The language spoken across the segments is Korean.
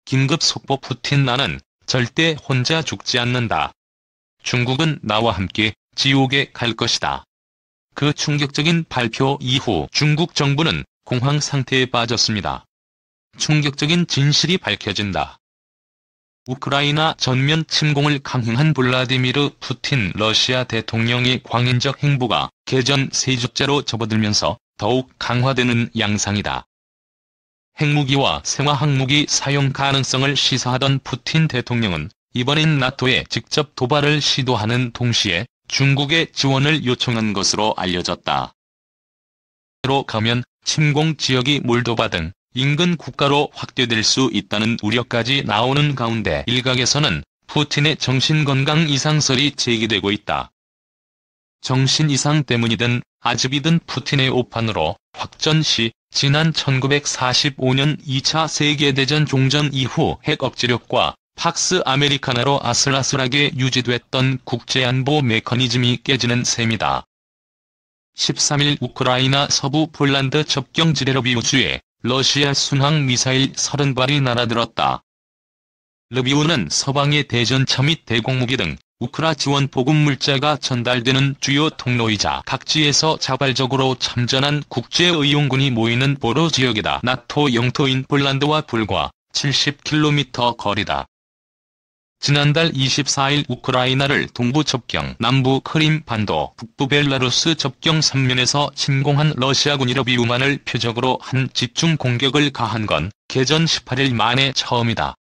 긴급 속보 푸틴 나는 절대 혼자 죽지 않는다. 중국은 나와 함께 지옥에 갈 것이다. 그 충격적인 발표 이후 중국 정부는 공황 상태에 빠졌습니다. 충격적인 진실이 밝혀진다. 우크라이나 전면 침공을 강행한 블라디미르 푸틴 러시아 대통령의 광인적 행보가 개전 3주째로 접어들면서 더욱 강화되는 양상이다. 핵무기와 생화학무기 사용 가능성을 시사하던 푸틴 대통령은 이번엔 나토에 직접 도발을 시도하는 동시에 중국의 지원을 요청한 것으로 알려졌다. 로 가면 침공 지역이 몰도바 등 인근 국가로 확대될 수 있다는 우려까지 나오는 가운데 일각에서는 푸틴의 정신건강 이상설이 제기되고 있다. 정신 이상 때문이든 아집이든 푸틴의 오판으로 확전 시 지난 1945년 2차 세계대전 종전 이후 핵 억지력과 팍스 아메리카나로 아슬아슬하게 유지됐던 국제안보 메커니즘이 깨지는 셈이다. 13일 우크라이나 서부 폴란드 접경 지레르비우주에 러시아 순항 미사일 30발이 날아들었다. 르비우는 서방의 대전차 및 대공무기 등 우크라 지원 보급 물자가 전달되는 주요 통로이자 각지에서 자발적으로 참전한 국제의용군이 모이는 보로 지역이다. 나토 영토인 폴란드와 불과 70km 거리다. 지난달 24일 우크라이나를 동부 접경, 남부 크림반도, 북부 벨라루스 접경 3면에서 침공한 러시아군이 르비우만을 표적으로 한 집중 공격을 가한 건 개전 18일 만에 처음이다.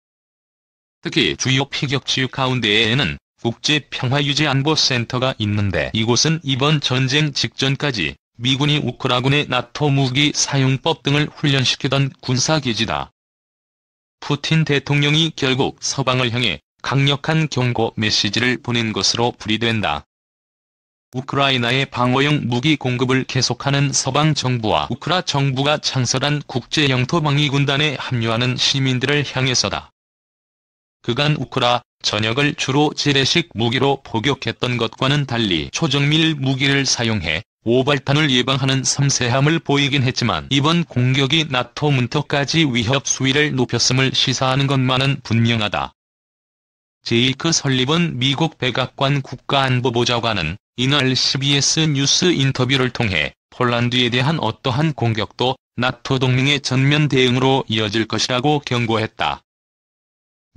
특히 주요 피격지 가운데에는 국제평화유지안보센터가 있는데 이곳은 이번 전쟁 직전까지 미군이 우크라군의 나토 무기 사용법 등을 훈련시키던 군사기지다. 푸틴 대통령이 결국 서방을 향해 강력한 경고 메시지를 보낸 것으로 풀이된다. 우크라이나의 방어용 무기 공급을 계속하는 서방 정부와 우크라 정부가 창설한 국제영토방위군단에 합류하는 시민들을 향해서다. 그간 우크라 전역을 주로 지뢰식 무기로 포격했던 것과는 달리 초정밀 무기를 사용해 오발탄을 예방하는 섬세함을 보이긴 했지만 이번 공격이 나토 문턱까지 위협 수위를 높였음을 시사하는 것만은 분명하다. 제이크 설리번 미국 백악관 국가안보보좌관은 이날 CBS 뉴스 인터뷰를 통해 폴란드에 대한 어떠한 공격도 나토 동맹의 전면 대응으로 이어질 것이라고 경고했다.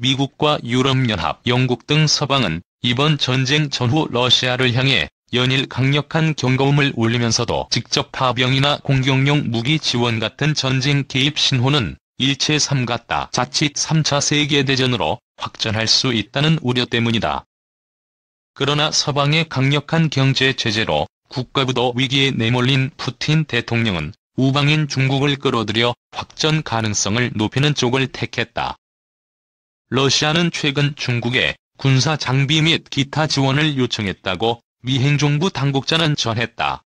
미국과 유럽연합, 영국 등 서방은 이번 전쟁 전후 러시아를 향해 연일 강력한 경고음을 울리면서도 직접 파병이나 공격용 무기 지원 같은 전쟁 개입 신호는 일체 삼갔다. 자칫 3차 세계대전으로 확전할 수 있다는 우려 때문이다. 그러나 서방의 강력한 경제 제재로 국가부도 위기에 내몰린 푸틴 대통령은 우방인 중국을 끌어들여 확전 가능성을 높이는 쪽을 택했다. 러시아는 최근 중국에 군사 장비 및 기타 지원을 요청했다고 미 행정부 당국자는 전했다.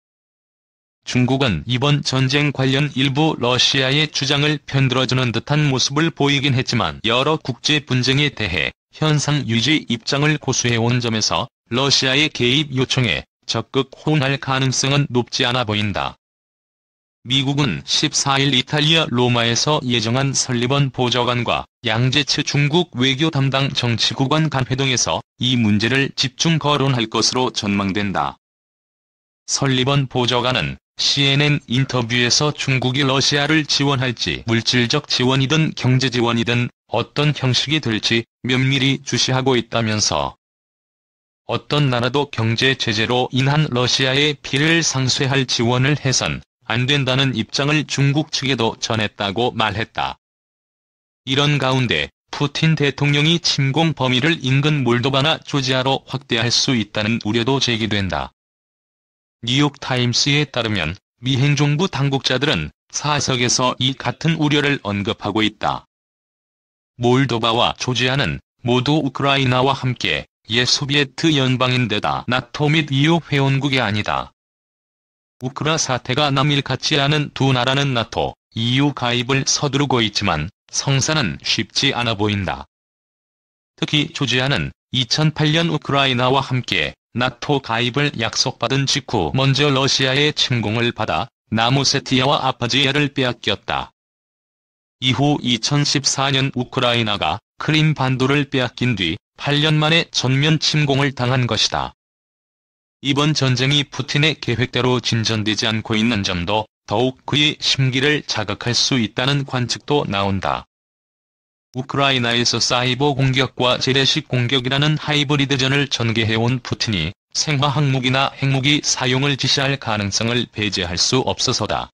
중국은 이번 전쟁 관련 일부 러시아의 주장을 편들어주는 듯한 모습을 보이긴 했지만 여러 국제 분쟁에 대해 현상 유지 입장을 고수해온 점에서 러시아의 개입 요청에 적극 호응할 가능성은 높지 않아 보인다. 미국은 14일 이탈리아 로마에서 예정한 설리번 보좌관과 양제츠 중국 외교 담당 정치구관 간 회동에서 이 문제를 집중 거론할 것으로 전망된다. 설리번 보좌관은 CNN 인터뷰에서 중국이 러시아를 지원할지 물질적 지원이든 경제 지원이든 어떤 형식이 될지 면밀히 주시하고 있다면서 어떤 나라도 경제 제재로 인한 러시아의 피해를 상쇄할 지원을 해선 안 된다는 입장을 중국 측에도 전했다고 말했다. 이런 가운데 푸틴 대통령이 침공 범위를 인근 몰도바나 조지아로 확대할 수 있다는 우려도 제기된다. 뉴욕타임스에 따르면 미 행정부 당국자들은 사석에서 이 같은 우려를 언급하고 있다. 몰도바와 조지아는 모두 우크라이나와 함께 옛 소비에트 연방인데다 나토 및 EU 회원국이 아니다. 우크라 사태가 남일 같지 않은 두 나라는 나토, EU 가입을 서두르고 있지만 성사는 쉽지 않아 보인다. 특히 조지아는 2008년 우크라이나와 함께 나토 가입을 약속받은 직후 먼저 러시아의 침공을 받아 남오세티아와 아파지아를 빼앗겼다. 이후 2014년 우크라이나가 크림 반도를 빼앗긴 뒤 8년 만에 전면 침공을 당한 것이다. 이번 전쟁이 푸틴의 계획대로 진전되지 않고 있는 점도 더욱 그의 심기를 자극할 수 있다는 관측도 나온다. 우크라이나에서 사이버 공격과 재래식 공격이라는 하이브리드전을 전개해온 푸틴이 생화학무기나 핵무기 사용을 지시할 가능성을 배제할 수 없어서다.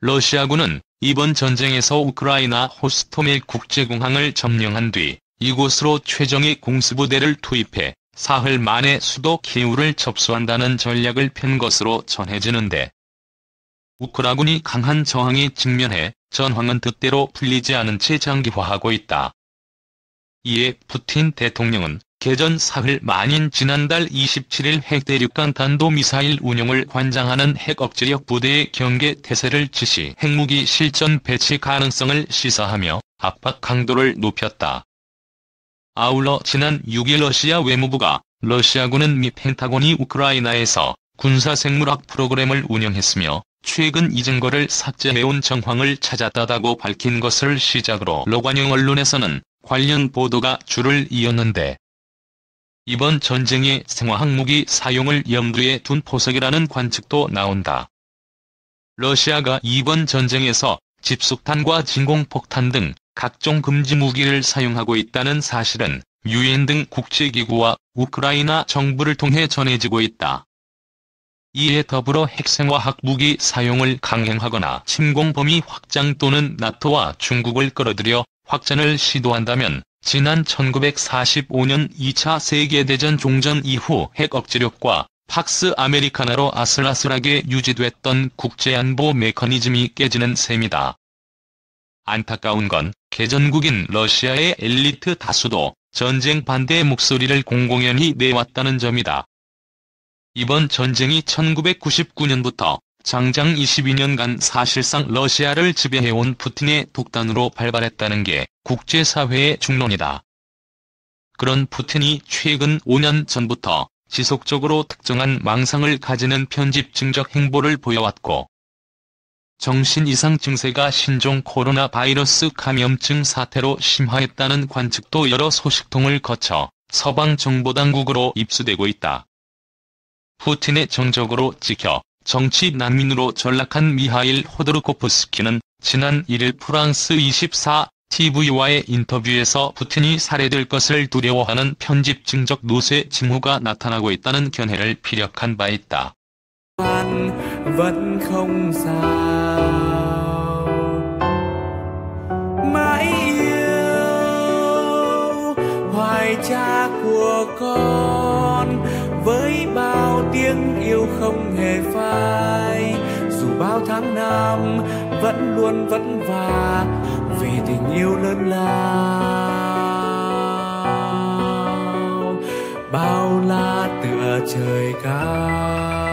러시아군은 이번 전쟁에서 우크라이나 호스토멜 국제공항을 점령한 뒤 이곳으로 최정예 공수부대를 투입해 사흘 만에 수도 키이우를 접수한다는 전략을 편 것으로 전해지는데, 우크라군이 강한 저항에 직면해 전황은 뜻대로 풀리지 않은 채 장기화하고 있다. 이에 푸틴 대통령은 개전 사흘 만인 지난달 27일 핵대륙간 탄도미사일 운용을 관장하는 핵억제력 부대의 경계 태세를 지시 핵무기 실전 배치 가능성을 시사하며 압박 강도를 높였다. 아울러 지난 6일 러시아 외무부가 러시아군은 미 펜타곤이 우크라이나에서 군사생물학 프로그램을 운영했으며 최근 이 증거를 삭제해온 정황을 찾았다고 밝힌 것을 시작으로 러관영 언론에서는 관련 보도가 줄을 이었는데, 이번 전쟁의 생화학무기 사용을 염두에 둔 포석이라는 관측도 나온다. 러시아가 이번 전쟁에서 집속탄과 진공폭탄 등 각종 금지 무기를 사용하고 있다는 사실은 유엔 등 국제기구와 우크라이나 정부를 통해 전해지고 있다. 이에 더불어 핵생화학 무기 사용을 강행하거나 침공 범위 확장 또는 나토와 중국을 끌어들여 확전을 시도한다면 지난 1945년 2차 세계대전 종전 이후 핵억제력과 팍스 아메리카나로 아슬아슬하게 유지됐던 국제안보 메커니즘이 깨지는 셈이다. 안타까운 건 개전국인 러시아의 엘리트 다수도 전쟁 반대의 목소리를 공공연히 내왔다는 점이다. 이번 전쟁이 1999년부터 장장 22년간 사실상 러시아를 지배해온 푸틴의 독단으로 발발했다는 게 국제사회의 중론이다. 그런 푸틴이 최근 5년 전부터 지속적으로 특정한 망상을 가지는 편집증적 행보를 보여왔고, 정신 이상 증세가 신종 코로나 바이러스 감염증 사태로 심화했다는 관측도 여러 소식통을 거쳐 서방 정보당국으로 입수되고 있다. 푸틴의 정적으로 찍혀 정치 난민으로 전락한 미하일 호도르코프스키는 지난 1일 프랑스 24 TV와의 인터뷰에서 푸틴이 살해될 것을 두려워하는 편집증적 노쇠 징후가 나타나고 있다는 견해를 피력한 바 있다. vẫn không sao mãi yêu hoài cha của con với bao tiếng yêu không hề phai, dù bao tháng năm vẫn luôn vất vả vì tình yêu lớn lao bao la tựa trời cao.